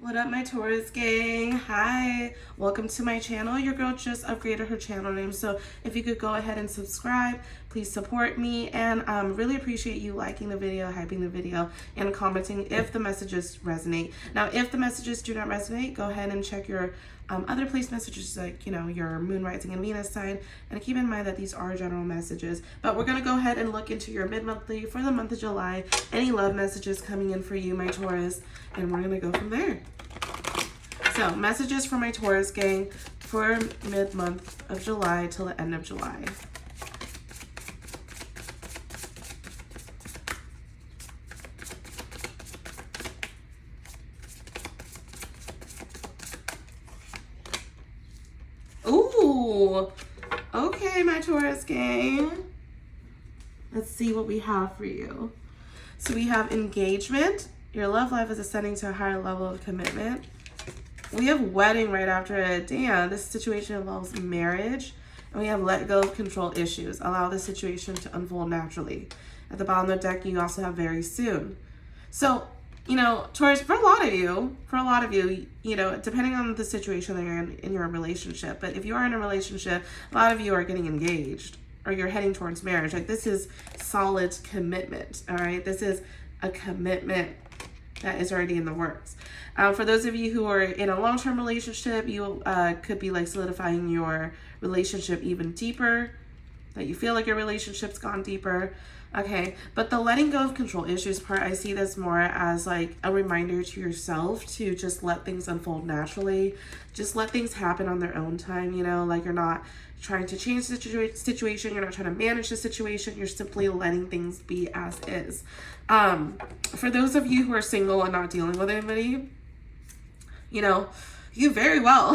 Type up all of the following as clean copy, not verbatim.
What up, my Taurus gang? Hi, welcome to my channel. Your girl just upgraded her channel name, so if you could go ahead and subscribe, please support me, and really appreciate you liking the video, hyping the video, and commenting if the messages resonate. Now, if the messages do not resonate, go ahead and check your other place messages, like, you know, your moon, rising, and Venus sign, and keep in mind that these are general messages. But we're going to go ahead and look into your mid-monthly for the month of July, any love messages coming in for you, my Taurus, and we're going to go from there. So, messages for my Taurus gang for mid-month of July till the end of July. Ooh, okay, my Taurus gang. Let's see what we have for you. So we have engagement. Your love life is ascending to a higher level of commitment. We have wedding right after it. Damn, this situation involves marriage. And we have let go of control issues. Allow the situation to unfold naturally. At the bottom of the deck, you also have very soon. So, you know, Taurus, for a lot of you, you know, depending on the situation that you're in your relationship, but if you are in a relationship, a lot of you are getting engaged or you're heading towards marriage. Like, this is solid commitment, all right? This is a commitment that is already in the works. For those of you who are in a long-term relationship, you could be like solidifying your relationship even deeper, that you feel like your relationship's gone deeper. Okay, but the letting go of control issues part, I see this more as like a reminder to yourself to just let things unfold naturally. Just let things happen on their own time, you know, like you're not trying to change the situation, you're not trying to manage the situation, you're simply letting things be as is. For those of you who are single and not dealing with anybody, you know, you very well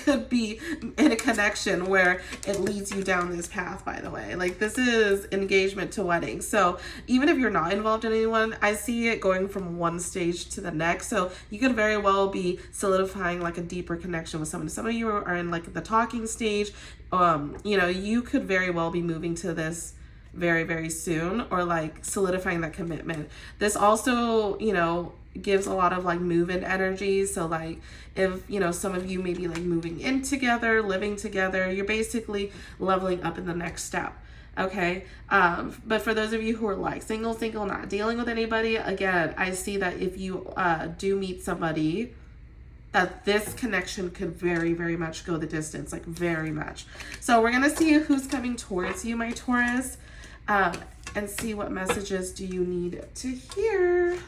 could be in a connection where it leads you down this path, by the way. Like, this is engagement to wedding. So even if you're not involved in anyone, I see it going from one stage to the next. So you could very well be solidifying like a deeper connection with someone. Some of you are in like the talking stage. You know, you could very well be moving to this very, very soon, or like solidifying that commitment. This also, you know, gives a lot of like move-in energy. So like if, you know, some of you may be like moving in together, living together, you're basically leveling up in the next step. Okay. But for those of you who are like single, not dealing with anybody, again, I see that if you do meet somebody, that this connection could very, very much go the distance, like very much. So we're going to see who's coming towards you, my Taurus, and see what messages do you need to hear.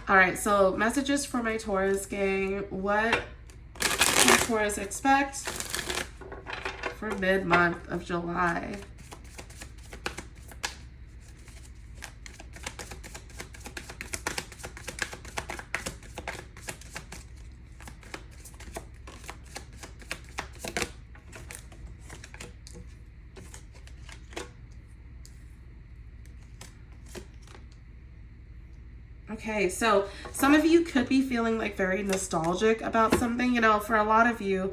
All right, so messages for my Taurus gang. What can Taurus expect for mid-month of July? Okay, so some of you could be feeling like very nostalgic about something. You know, for a lot of you,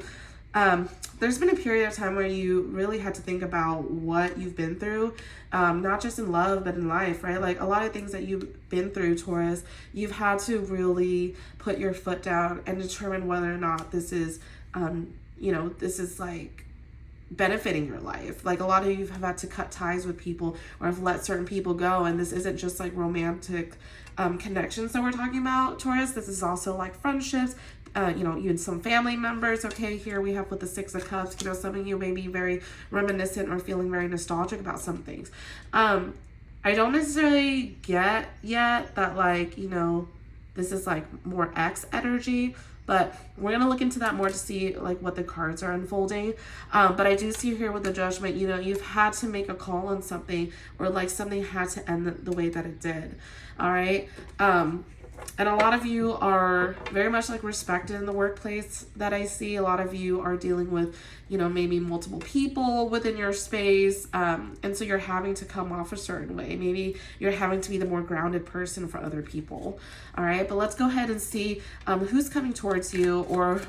there's been a period of time where you really had to think about what you've been through, not just in love, but in life, right? Like a lot of things that you've been through, Taurus, you've had to really put your foot down and determine whether or not this is, you know, this is like benefiting your life. Like a lot of you have had to cut ties with people or have let certain people go, and this isn't just like romantic connections that we're talking about, Taurus. This is also like friendships, you know, you and some family members. Okay, here we have with the Six of Cups, you know, some of you may be very reminiscent or feeling very nostalgic about some things. I don't necessarily get yet that, like, you know, this is like more X energy, but we're going to look into that more to see like what the cards are unfolding. But I do see here with the Judgment, you know, you've had to make a call on something, or like something had to end the way that it did. All right. And a lot of you are very much like respected in the workplace that I see. A lot of you are dealing with, you know, maybe multiple people within your space. And so you're having to come off a certain way. Maybe you're having to be the more grounded person for other people. All right. But let's go ahead and see who's coming towards you, or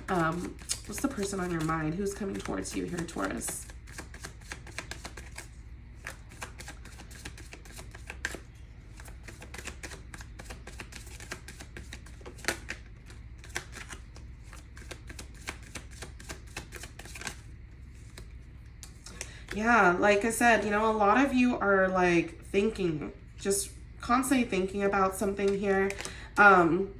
what's the person on your mind? Who's coming towards you here, Taurus? Yeah, like I said, you know, a lot of you are like thinking, just constantly thinking about something here. Um,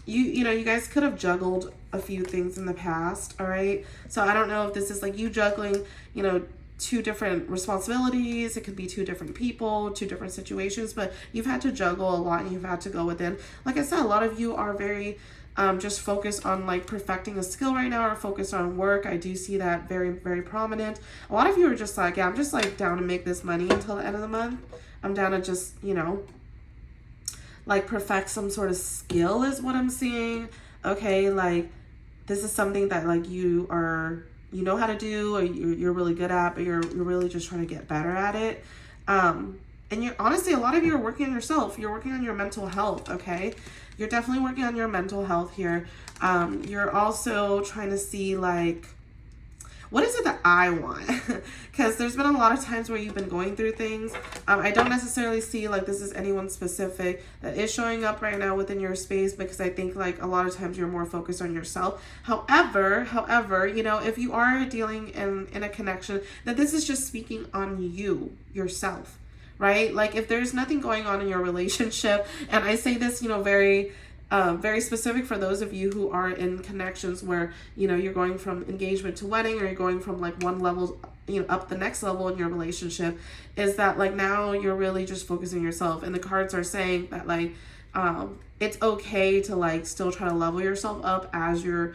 you know, you guys could have juggled a few things in the past, all right? So I don't know if this is like you juggling, you know, two different responsibilities. It could be two different people, two different situations, but you've had to juggle a lot and you've had to go within. Like I said, a lot of you are very just focused on like perfecting a skill right now or focused on work. I do see that very, very prominent. A lot of you are just like, yeah, I'm just like down to make this money until the end of the month. I'm down to just, you know, like perfect some sort of skill is what I'm seeing. Okay, like this is something that like you know how to do, or you're really good at, but you're really just trying to get better at it. And you're honestly, a lot of you are working on yourself. You're working on your mental health, okay? You're definitely working on your mental health here. You're also trying to see like, what is it that I want? Because there's been a lot of times where you've been going through things. I don't necessarily see like this is anyone specific that is showing up right now within your space, because I think like a lot of times you're more focused on yourself. However, you know, if you are dealing in a connection, that this is just speaking on you, yourself, right? Like if there's nothing going on in your relationship, and I say this, you know, very specific for those of you who are in connections where, you know, you're going from engagement to wedding, or you're going from like one level, you know, up the next level in your relationship, is that like now you're really just focusing on yourself. And the cards are saying that like it's okay to like still try to level yourself up as you're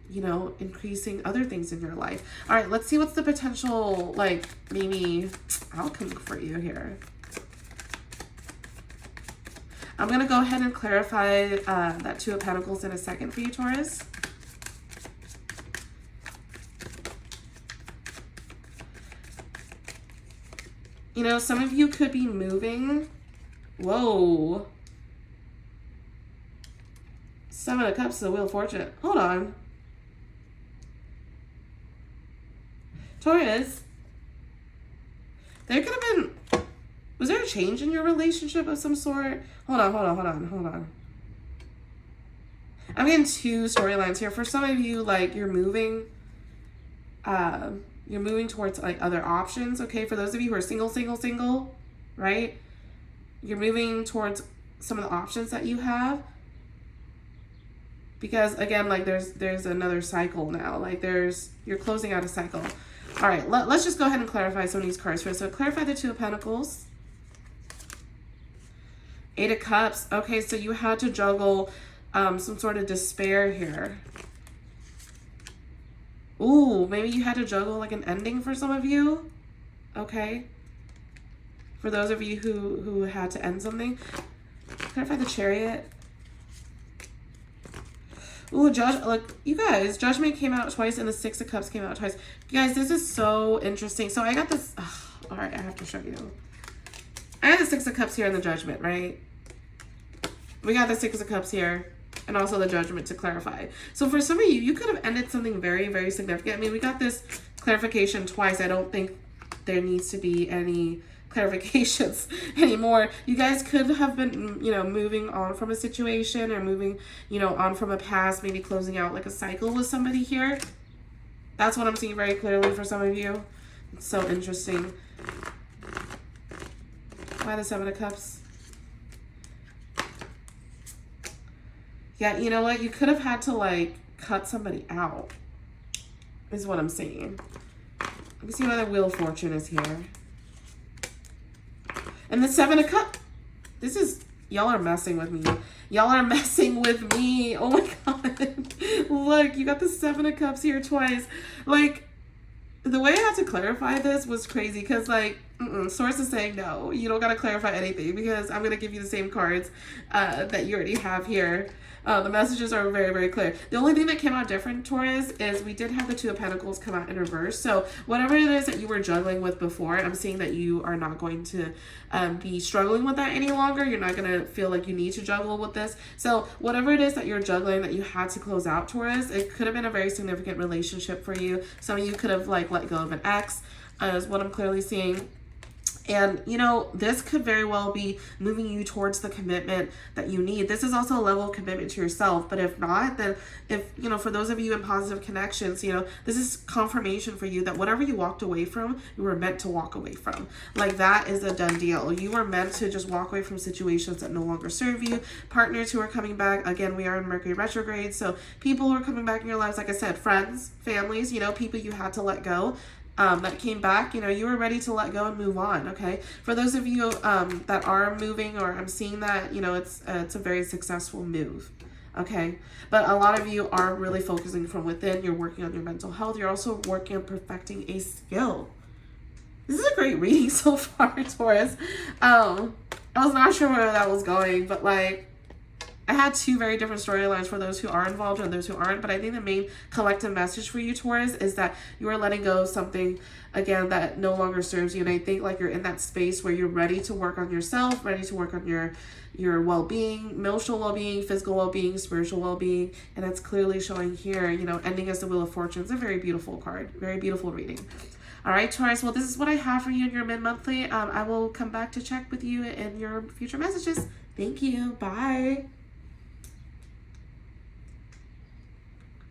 you know, increasing other things in your life. All right, let's see what's the potential like maybe outcome for you here. I'm going to go ahead and clarify that Two of Pentacles in a second for you, Taurus. You know, some of you could be moving. Whoa. Seven of Cups, the Wheel of Fortune. Hold on. Taurus. There could have been... Was there a change in your relationship of some sort? Hold on. I'm getting two storylines here. For some of you, like you're moving towards like other options. Okay, for those of you who are single, right? You're moving towards some of the options that you have. Because again, like there's another cycle now. Like you're closing out a cycle. All right, let's just go ahead and clarify some of these cards first. So clarify the Two of Pentacles. Eight of Cups. Okay, so you had to juggle some sort of despair here. Ooh, maybe you had to juggle like an ending for some of you. Okay. For those of you who had to end something. Clarify the Chariot. Ooh, look, you guys, Judgment came out twice and the Six of Cups came out twice. You guys, this is so interesting. So I got this. All right, I have to show you. I have the Six of Cups here in the Judgment, right? We got the Six of Cups here, and also the Judgment to clarify. So for some of you, you could have ended something very, very significant. I mean, we got this clarification twice. I don't think there needs to be any clarifications anymore. You guys could have been, you know, moving on from a situation, or moving, you know, on from a past, maybe closing out like a cycle with somebody here. That's what I'm seeing very clearly for some of you. It's so interesting. Why the Seven of Cups? Yeah, you know what? You could have had to like cut somebody out, is what I'm saying. Let me see why the Wheel of Fortune is here. And the Seven of Cups. This is, y'all are messing with me. Y'all are messing with me. Oh my God. Look, you got the Seven of Cups here twice. Like, the way I had to clarify this was crazy, because like, Source is saying no, you don't got to clarify anything, because I'm going to give you the same cards that you already have here. The messages are very, very clear. The only thing that came out different, Taurus, is we did have the Two of Pentacles come out in reverse. So whatever it is that you were juggling with before, I'm seeing that you are not going to be struggling with that any longer. You're not going to feel like you need to juggle with this. So whatever it is that you're juggling that you had to close out, Taurus, it could have been a very significant relationship for you. Some of you could have like let go of an ex, is what I'm clearly seeing. And, you know, this could very well be moving you towards the commitment that you need. This is also a level of commitment to yourself. But if not, then you know, for those of you in positive connections, you know, this is confirmation for you that whatever you walked away from, you were meant to walk away from. Like, that is a done deal. You were meant to just walk away from situations that no longer serve you. Partners who are coming back. Again, we are in Mercury retrograde. So people who are coming back in your lives, like I said, friends, families, you know, people you had to let go. That came back, you know, you were ready to let go and move on, okay? For those of you that are moving, or I'm seeing that, you know, it's a very successful move, okay? But a lot of you are really focusing from within. You're working on your mental health. You're also working on perfecting a skill. This is a great reading so far, Taurus. I was not sure where that was going, but like, I had two very different storylines for those who are involved and those who aren't, but I think the main collective message for you, Taurus, is that you are letting go of something, again, that no longer serves you. And I think like you're in that space where you're ready to work on yourself, ready to work on your well-being, emotional well-being, physical well-being, spiritual well-being. And that's clearly showing here, you know, ending as the Wheel of Fortune is a very beautiful card, very beautiful reading. All right, Taurus, well, this is what I have for you in your mid-monthly. I will come back to check with you in your future messages. Thank you. Bye.